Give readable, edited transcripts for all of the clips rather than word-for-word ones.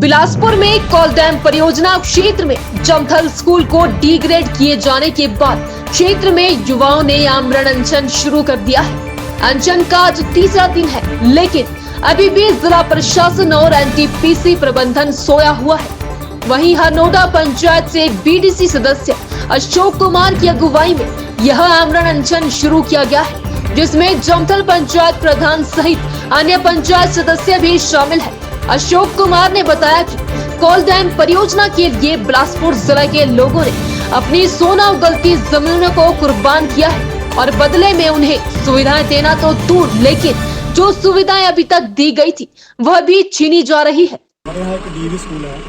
बिलासपुर में कोलडैम परियोजना क्षेत्र में जमथल स्कूल को डिग्रेड किए जाने के बाद क्षेत्र में युवाओं ने आमरण अनशन शुरू कर दिया है। अनशन का आज तीसरा दिन है, लेकिन अभी भी जिला प्रशासन और एनटीपीसी प्रबंधन सोया हुआ है। वहीं हरनोदा पंचायत से बीडीसी सदस्य अशोक कुमार की अगुवाई में यह आमरण अनशन शुरू किया गया है, जिसमें जमथल पंचायत प्रधान सहित अन्य पंचायत सदस्य भी शामिल है। अशोक कुमार ने बताया कि कोलडैम परियोजना के लिए बिलासपुर जिले के लोगों ने अपनी सोना उगलती जमीनों को कुर्बान किया है और बदले में उन्हें सुविधाएं देना तो दूर, लेकिन जो सुविधाएं अभी तक दी गई थी वह भी छीनी जा रही है। हमारे यहाँ एक डीएवी स्कूल है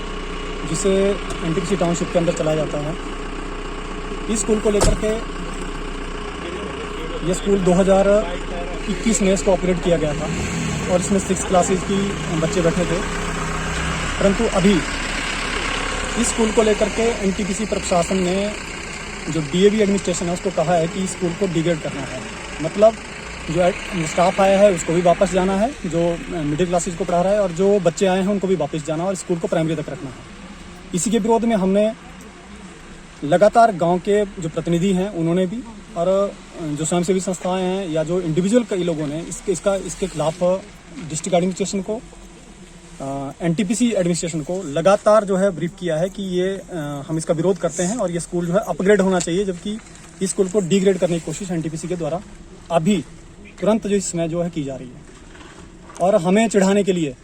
जिसे एनटीपीसी टाउनशिप के अंदर चलाया जाता है। इस स्कूल को लेकर के ये स्कूल 2021 में इसको ऑपरेट किया गया था और इसमें 6 क्लासेस की बच्चे बैठे थे, परंतु अभी इस स्कूल को लेकर के एनटीपीसी प्रशासन ने जो डीएवी एडमिनिस्ट्रेशन है उसको कहा है कि इस स्कूल को डिग्रेड करना है। मतलब जो स्टाफ आया है उसको भी वापस जाना है, जो मिडिल क्लासेस को पढ़ा रहा है, और जो बच्चे आए हैं उनको भी वापस जाना है और स्कूल को प्राइमरी तक रखना है। इसी के विरोध में हमने लगातार गांव के जो प्रतिनिधि हैं उन्होंने भी, और जो स्वयंसेवी संस्थाएं हैं या जो इंडिविजुअल कई लोगों ने इसके खिलाफ डिस्ट्रिक्ट एडमिनिस्ट्रेशन को, एनटीपीसी एडमिनिस्ट्रेशन को लगातार जो है ब्रीफ किया है कि ये हम इसका विरोध करते हैं और ये स्कूल जो है अपग्रेड होना चाहिए, जबकि इस स्कूल को डिग्रेड करने की कोशिश एनटीपीसी के द्वारा अभी तुरंत जो इसमें जो है की जा रही है। और हमें चिढ़ाने के लिए,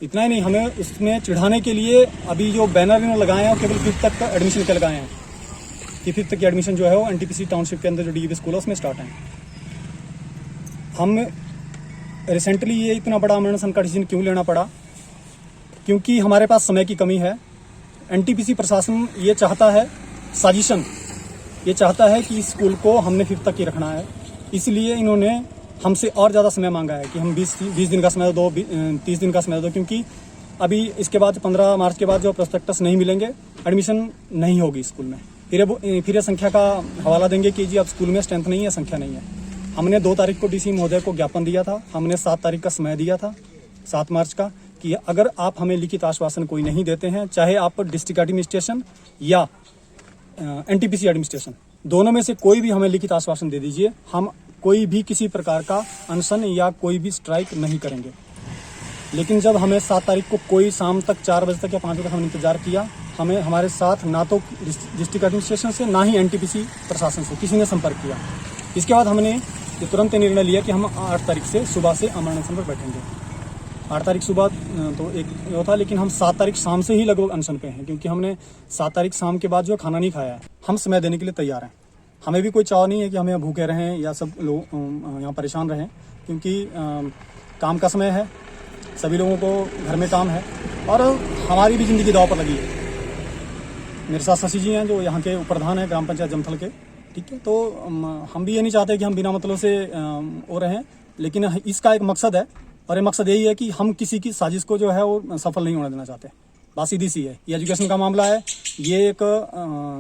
इतना ही नहीं, हमें उसमें चिढ़ाने के लिए अभी जो बैनर इन्होंने लगाए हैं और केवल 5th तक का एडमिशन के लगाए हैं कि 5th तक की एडमिशन जो है वो एनटीपीसी टाउनशिप के अंदर जो डीएवी स्कूल है उसमें स्टार्ट है। हम रिसेंटली ये इतना बड़ा आमरण अनशन का डिसीजन क्यों लेना पड़ा, क्योंकि हमारे पास समय की कमी है। एनटीपीसी प्रशासन ये चाहता है, साजिशन ये चाहता है कि इस स्कूल को हमने 5th तक ही रखना है, इसलिए इन्होंने हमसे और ज़्यादा समय मांगा है कि हम 20 दिन का समय दो, 30 दिन का समय दो, क्योंकि अभी इसके बाद 15 मार्च के बाद जो प्रोस्पेक्टस नहीं मिलेंगे, एडमिशन नहीं होगी स्कूल में। फिर संख्या का हवाला देंगे कि जी अब स्कूल में स्ट्रेंथ नहीं है, संख्या नहीं है। हमने 2 तारीख को डीसी महोदय को ज्ञापन दिया था, हमने 7 तारीख का समय दिया था, 7 मार्च का, कि अगर आप हमें लिखित आश्वासन कोई नहीं देते हैं, चाहे आप डिस्ट्रिक्ट एडमिनिस्ट्रेशन या एनटीपीसी एडमिनिस्ट्रेशन दोनों में से कोई भी हमें लिखित आश्वासन दे दीजिए, हम कोई भी किसी प्रकार का अनशन या कोई भी स्ट्राइक नहीं करेंगे। लेकिन जब हमें 7 तारीख को कोई शाम तक 4 बजे तक या 5 बजे तक हमने इंतजार किया, हमें हमारे साथ ना तो डिस्ट्रिक्ट एडमिनिस्ट्रेशन से ना ही एनटीपीसी प्रशासन से किसी ने संपर्क किया। इसके बाद हमने ये तुरंत निर्णय लिया कि हम 8 तारीख से सुबह से आमरण अनशन पर बैठेंगे। 8 तारीख सुबह तो एक होता, लेकिन हम 7 तारीख शाम से ही लगभग अनशन पे हैं, क्योंकि हमने 7 तारीख शाम के बाद जो खाना नहीं खाया है। हम समय देने के लिए तैयार हैं, हमें भी कोई चाव नहीं है कि हमें भूखे रहें या सब लोग यहाँ परेशान रहें, क्योंकि काम का समय है, सभी लोगों को घर में काम है और हमारी भी ज़िंदगी दांव पर लगी है। मेरे साथ शशि जी हैं जो यहाँ के प्रधान हैं ग्राम पंचायत जमथल के, ठीक है। तो हम भी ये नहीं चाहते कि हम बिना मतलब से हो रहे हैं, लेकिन इसका एक मकसद है और ये मकसद यही है कि हम किसी की साजिश को जो है वो सफल नहीं होने देना चाहते। बात सीधी सी है, ये एजुकेशन का मामला है, ये एक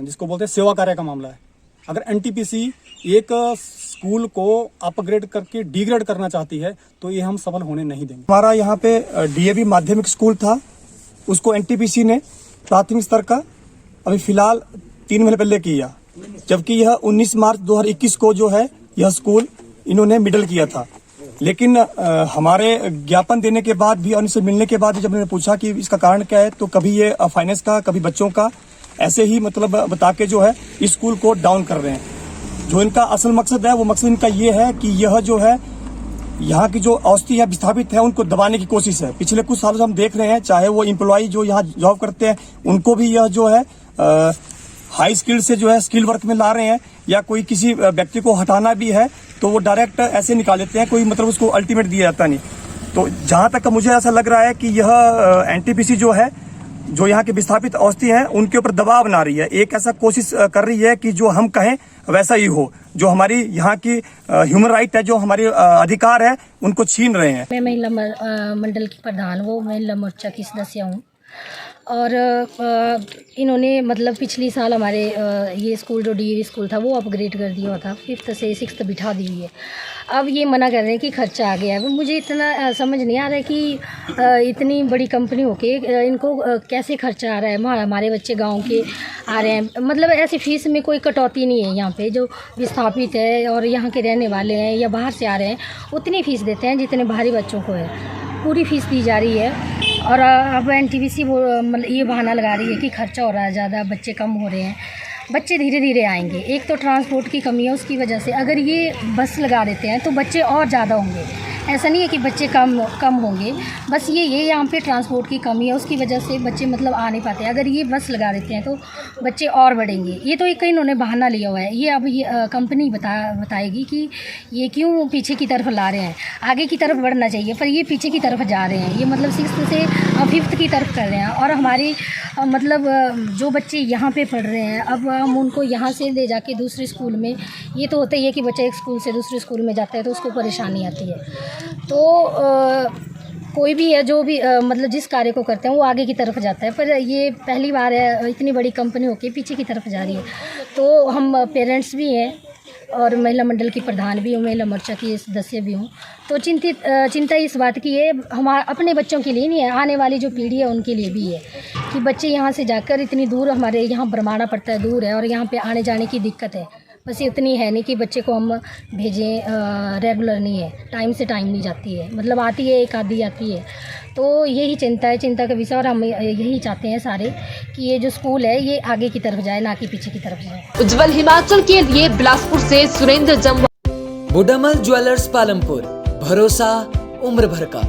जिसको बोलते हैं सेवा कार्य का मामला है। अगर एनटीपीसी एक स्कूल को अपग्रेड करके डिग्रेड करना चाहती है तो ये हम सफल होने नहीं देंगे। हमारा यहाँ पे डीएवी माध्यमिक स्कूल था, उसको एनटीपीसी ने प्राथमिक स्तर का अभी फिलहाल 3 महीने पहले किया, जबकि यह 19 मार्च 2021 को जो है यह स्कूल इन्होंने मिडल किया था। लेकिन हमारे ज्ञापन देने के बाद भी और इनसे मिलने के बाद जब मैंने पूछा कि इसका कारण क्या है, तो कभी ये फाइनेंस का, कभी बच्चों का, ऐसे ही मतलब बता के जो है इस स्कूल को डाउन कर रहे हैं। जो इनका असल मकसद है वो मकसद इनका ये है कि यह जो है यहाँ की जो औषधि है विस्थापित है उनको दबाने की कोशिश है। पिछले कुछ सालों से हम देख रहे हैं, चाहे वो एम्प्लॉय जो यहाँ जॉब करते हैं उनको भी यह जो है हाई स्किल से जो है स्किल वर्क में ला रहे हैं, या कोई किसी व्यक्ति को हटाना भी है तो वो डायरेक्ट ऐसे निकाल लेते हैं, कोई मतलब उसको अल्टीमेट दिया जाता नहीं। तो जहां तक मुझे ऐसा लग रहा है कि यह एनटीपीसी जो है, जो यहाँ के विस्थापित औषधि हैं उनके ऊपर दबाव बना रही है, एक ऐसा कोशिश कर रही है कि जो हम कहें वैसा ही हो, जो हमारी यहाँ की ह्यूमन राइट है, जो हमारे अधिकार है, उनको छीन रहे हैं। मैं महिला मंडल की प्रधान हूँ, महिला मोर्चा की सदस्य हूँ। और इन्होंने मतलब पिछली साल हमारे ये स्कूल जो डीएवी स्कूल था वो अपग्रेड कर दिया था, 5th से 6th बिठा दी हुई है। अब ये मना कर रहे हैं कि खर्चा आ गया है। मुझे इतना समझ नहीं आ रहा है कि इतनी बड़ी कंपनी होके इनको कैसे खर्चा आ रहा है। हमारे बच्चे गांव के आ रहे हैं, मतलब ऐसी फ़ीस में कोई कटौती नहीं है। यहाँ पे जो विस्थापित है और यहाँ के रहने वाले हैं या बाहर से आ रहे हैं उतनी फ़ीस देते हैं जितने बाहरी बच्चों को है, पूरी फ़ीस दी जा रही है। और अब एनटीपीसी मतलब ये बहाना लगा रही है कि खर्चा हो रहा है ज़्यादा, बच्चे कम हो रहे हैं। बच्चे धीरे धीरे आएंगे, एक तो ट्रांसपोर्ट की कमी है उसकी वजह से। अगर ये बस लगा देते हैं तो बच्चे और ज़्यादा होंगे, ऐसा नहीं है कि बच्चे कम होंगे, बस ये यहाँ पे ट्रांसपोर्ट की कमी है उसकी वजह से बच्चे मतलब आ नहीं पाते। अगर ये बस लगा देते हैं तो बच्चे और बढ़ेंगे। ये तो एक इन्होंने बहाना लिया हुआ है। ये अब ये कंपनी बताएगी कि ये क्यों पीछे की तरफ ला रहे हैं। आगे की तरफ बढ़ना चाहिए पर ये पीछे की तरफ जा रहे हैं। ये मतलब 6th से 5th की तरफ कर रहे हैं। और हमारी मतलब जो बच्चे यहाँ पे पढ़ रहे हैं अब हम उनको यहाँ से ले जाके दूसरे स्कूल में, ये तो होता ही है कि बच्चा एक स्कूल से दूसरे स्कूल में जाता है तो उसको परेशानी आती है। तो कोई भी है जो भी मतलब जिस कार्य को करते हैं वो आगे की तरफ जाता है, पर ये पहली बार है इतनी बड़ी कंपनी होके पीछे की तरफ जा रही है। तो हम पेरेंट्स भी हैं और महिला मंडल की प्रधान भी हूँ, महिला मोर्चा की सदस्य भी हूँ। तो चिंता इस बात की है, हमारे अपने बच्चों के लिए नहीं है, आने वाली जो पीढ़ी है उनके लिए भी है कि बच्चे यहाँ से जाकर इतनी दूर, हमारे यहाँ बरमाना पड़ता है, दूर है और यहाँ पे आने जाने की दिक्कत है। बस इतनी है नहीं कि बच्चे को हम भेजें, रेगुलर नहीं है, टाइम से टाइम नहीं जाती है, मतलब आती है एक आधी आती है। तो यही चिंता का विषय। और हम यही चाहते हैं सारे कि ये जो स्कूल है ये आगे की तरफ जाए, ना कि पीछे की तरफ जाए। उज्जवल हिमाचल के लिए बिलासपुर से सुरेंद्र जम्वाल। बुडामल ज्वेलर्स पालमपुर, भरोसा उम्र भर का।